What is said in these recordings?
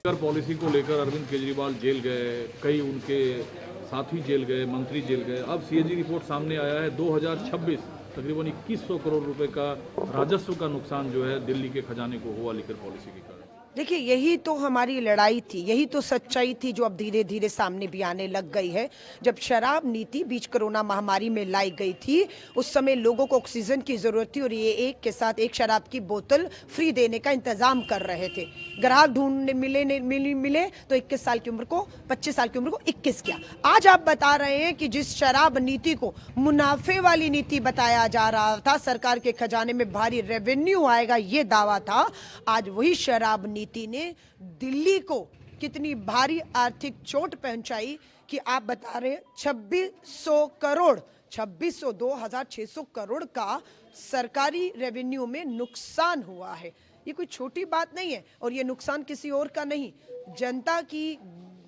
Policy को लेकर Arvind Kejriwal jail गए, कई उनके साथी जेल गए, मंत्री जेल गए। अब सीएजी रिपोर्ट सामने आया है 2026 तकरीबन 2100 करोड़ रुपए का राजस्व का नुकसान जो है दिल्ली के खजाने को हुआ लिकर पॉलिसी के कारण। देखिए, यही तो हमारी लड़ाई थी, यही तो सच्चाई थी जो अब धीरे धीरे सामने भी आने लग गई है। जब शराब नीति बीच कोरोना महामारी में लाई गई थी, उस समय लोगों को ऑक्सीजन की जरूरत थी और ये एक के साथ एक शराब की बोतल फ्री देने का इंतजाम कर रहे थे। ग्राहक ढूंढने मिले तो 21 साल की उम्र को 25 साल की उम्र को 21 किया। आज आप बता रहे हैं कि जिस शराब नीति को मुनाफे वाली नीति बताया जा रहा था, सरकार के खजाने में भारी रेवेन्यू आएगा ये दावा था, आज वही शराब नीति ने दिल्ली को कितनी भारी आर्थिक चोट पहुंचाई कि आप बता रहे हैं 2600 करोड़ 2600 करोड़ का सरकारी रेवेन्यू में नुकसान हुआ है। ये कोई छोटी बात नहीं है और ये नुकसान किसी और का नहीं, जनता की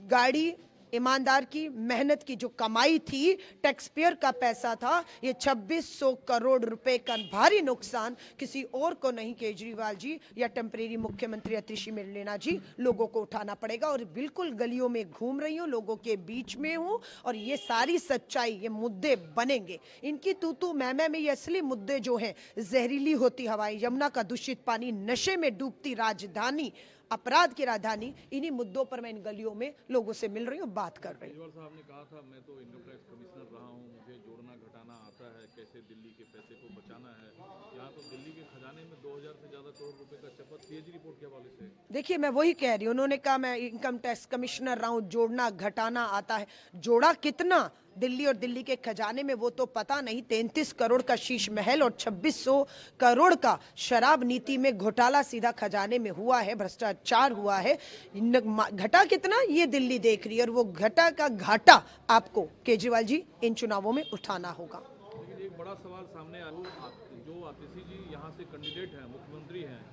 गाड़ी, ईमानदार की मेहनत की जो कमाई थी, टैक्स पेयर का पैसा था। ये 2600 करोड़ रुपए का भारी नुकसान किसी और को नहीं, केजरीवाल जी या टेम्परेरी मुख्यमंत्री अतिशी मरलेना जी, लोगों को उठाना पड़ेगा। और बिल्कुल गलियों में घूम रही हूँ, लोगों के बीच में हूँ और ये सारी सच्चाई, ये मुद्दे बनेंगे। इनकी तू मैं में ये असली मुद्दे जो हैं, जहरीली होती हवाएं, यमुना का दूषित पानी, नशे में डूबती राजधानी, अपराध की राजधानी, इन्हीं मुद्दों पर मैं इन गलियों में लोगों से मिल रही हूँ, बात कर रही हूँ। केजरीवाल साहब ने कहा था, मैं तो इनकम टैक्स कमिश्नर रहा हूँ, मुझे जोड़ना घटाना आता है, कैसे दिल्ली के पैसे को बचाना है। यहाँ तो दिल्ली के खजाने में 2000 से ज्यादा करोड़ रुपए का चपत सीएजी रिपोर्ट के हवाले से। देखिए, मैं वही कह रही हूँ, उन्होंने कहा मैं इनकम टैक्स कमिश्नर रहा हूँ, जोड़ना घटाना आता है। जोड़ा कितना दिल्ली और दिल्ली के खजाने में वो तो पता नहीं। 33 करोड़ का शीश महल और 2600 करोड़ का शराब नीति में घोटाला सीधा खजाने में हुआ है, भ्रष्टाचार हुआ है। घटा कितना ये दिल्ली देख रही है और वो घटा का घाटा आपको केजरीवाल जी इन चुनावों में उठाना होगा। लेकिन एक बड़ा सवाल सामने आया, जो आतिशी जी यहाँ से कैंडिडेट हैं, मुख्यमंत्री हैं,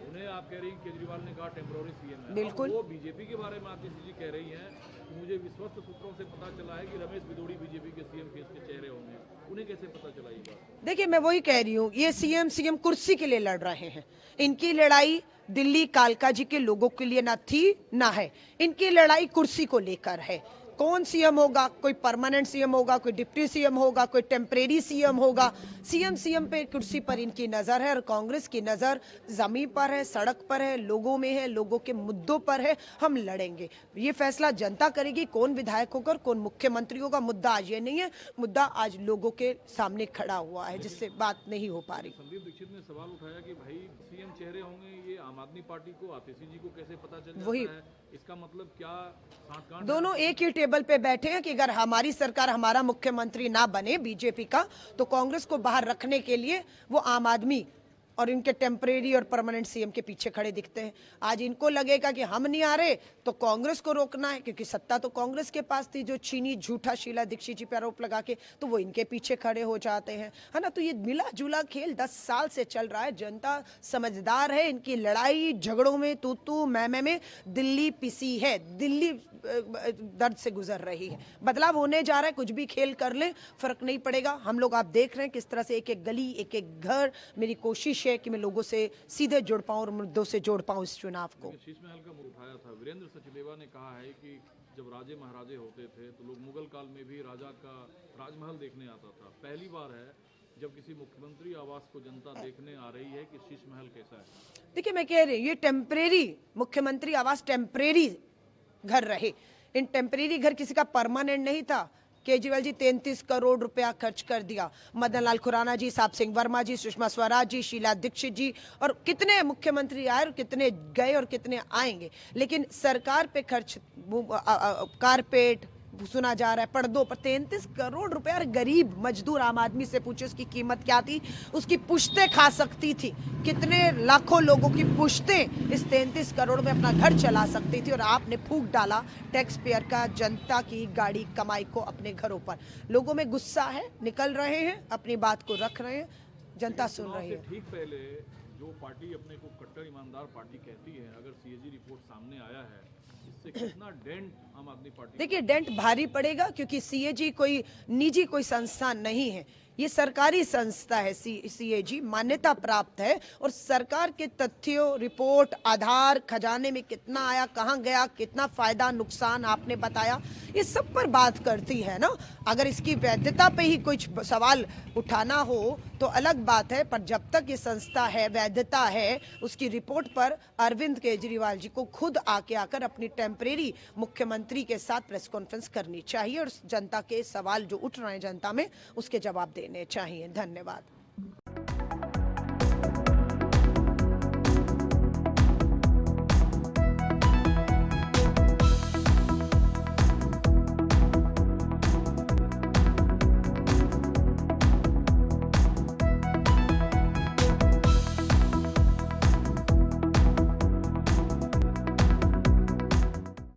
उन्हें आप कह रही हैं केजरीवाल ने कहा टेम्पोररी सीएम है। बिल्कुल, वो बीजेपी के बारे में आतिशी जी कह रही हैं कि मुझे विश्वस्त सूत्रों से पता चला है कि रमेश बिदोड़ी बीजेपी के सीएम फेस के चेहरे होंगे। उन्हें कैसे पता चला ये बात? देखिए, मैं वही कह रही हूँ, ये सीएम कुर्सी के लिए लड़ रहे हैं। इनकी लड़ाई दिल्ली कालका जी के लोगों के लिए ना थी ना है, इनकी लड़ाई कुर्सी को लेकर है। कौन सीएम होगा, कोई परमानेंट सीएम होगा, कोई डिप्टी सीएम होगा, कोई टेम्परेरी सीएम होगा, सीएम पे, कुर्सी पर इनकी नजर है। और कांग्रेस की नजर जमीन पर है, सड़क पर है, लोगों में है, लोगों के मुद्दों पर है। हम लड़ेंगे, ये फैसला जनता करेगी, कौन विधायक होकर कौन मुख्यमंत्री होगा। मुद्दा आज ये नहीं है, मुद्दा आज लोगों के सामने खड़ा हुआ है, जिससे बात नहीं हो पा रही। संदीप दीक्षित ने सवाल उठाया कि भाई सीएम चेहरे होंगे, ये आम आदमी पार्टी को, आतिशी जी को कैसे पता चल जाता है? इसका मतलब क्या साठगांठ? दोनों एक ही टेबल पे बैठे हैं कि अगर हमारी सरकार, हमारा मुख्यमंत्री ना बने बीजेपी का, तो कांग्रेस को बाहर रखने के लिए वो आम आदमी और इनके टेम्परेरी और परमानेंट सीएम के पीछे खड़े दिखते हैं। आज इनको लगेगा कि हम नहीं आ रहे तो कांग्रेस को रोकना है, क्योंकि सत्ता तो कांग्रेस के पास थी, जो छीनी झूठा शीला दीक्षित जी पे आरोप लगा के, तो वो इनके पीछे खड़े हो जाते हैं, है ना। तो ये मिला जुला खेल 10 साल से चल रहा है। जनता समझदार है, इनकी लड़ाई झगड़ों में, तू मैं में दिल्ली पिसी है, दिल्ली दर्द से गुजर रही है। बदलाव होने जा रहा है, कुछ भी खेल कर ले फर्क नहीं पड़ेगा। हम लोग, आप देख रहे हैं किस तरह से एक एक गली, एक एक घर, मेरी कोशिश है कि मैं लोगों से सीधे जुड़ पाऊं और मुद्दों से जोड़ पाऊं इस चुनाव को। शीश महल का मुद्दा उठाया था, वीरेंद्र सचदेवा ने कहा है कि जब राजे महाराजे होते थे तो लोग मुगल काल में भी राजा का राजमहल देखने आता था। पहली बार है जब किसी मुख्यमंत्री आवास को जनता देखने आ रही है कि शीश महल कैसा है। देखिए, मैं कह रही हूँ, ये टेम्परेरी मुख्यमंत्री आवास टेम्परेरी घर रहे। इन टेम्परेरी घर किसी का परमानेंट नहीं था। केजरीवाल जी 33 करोड़ रुपया खर्च कर दिया। मदन लाल खुराना जी, साहब सिंह वर्मा जी, सुषमा स्वराज जी, शीला दीक्षित जी, और कितने मुख्यमंत्री आए और कितने गए और कितने आएंगे। लेकिन सरकार पे खर्च, कारपेट सुना जा रहा है, पर्दों पर 33 करोड़ रुपया। गरीब मजदूर आम आदमी से पूछे उसकी कीमत क्या थी, उसकी पुश्तें खा सकती थी। कितने लाखों लोगों की पुश्तें इस 33 करोड़ में अपना घर चला सकती थी, और आपने फूंक डाला टैक्स पेयर का, जनता की गाड़ी कमाई को अपने घरों पर। लोगों में गुस्सा है, निकल रहे हैं, अपनी बात को रख रहे हैं, जनता सुन रही है। ठीक पहले जो पार्टी अपने को कट्टर ईमानदार पार्टी कहती है, अगर सीएजी रिपोर्ट सामने आया है, इससे कितना डेंट आम आदमी पार्टी? देखिए, डेंट भारी पड़ेगा, क्योंकि सीएजी कोई निजी कोई संस्थान नहीं है, ये सरकारी संस्था है। सीएजी मान्यता प्राप्त है और सरकार के तथ्यों, रिपोर्ट, आधार, खजाने में कितना आया, कहां गया, कितना फायदा नुकसान आपने बताया, ये सब पर बात करती है ना। अगर इसकी वैधता पे ही कुछ सवाल उठाना हो तो अलग बात है, पर जब तक ये संस्था है, वैधता है, उसकी रिपोर्ट पर अरविंद केजरीवाल जी को खुद आकर अपनी टेम्परेरी मुख्यमंत्री के साथ प्रेस कॉन्फ्रेंस करनी चाहिए और जनता के सवाल जो उठ रहे हैं जनता में, उसके जवाब देने चाहिए। धन्यवाद।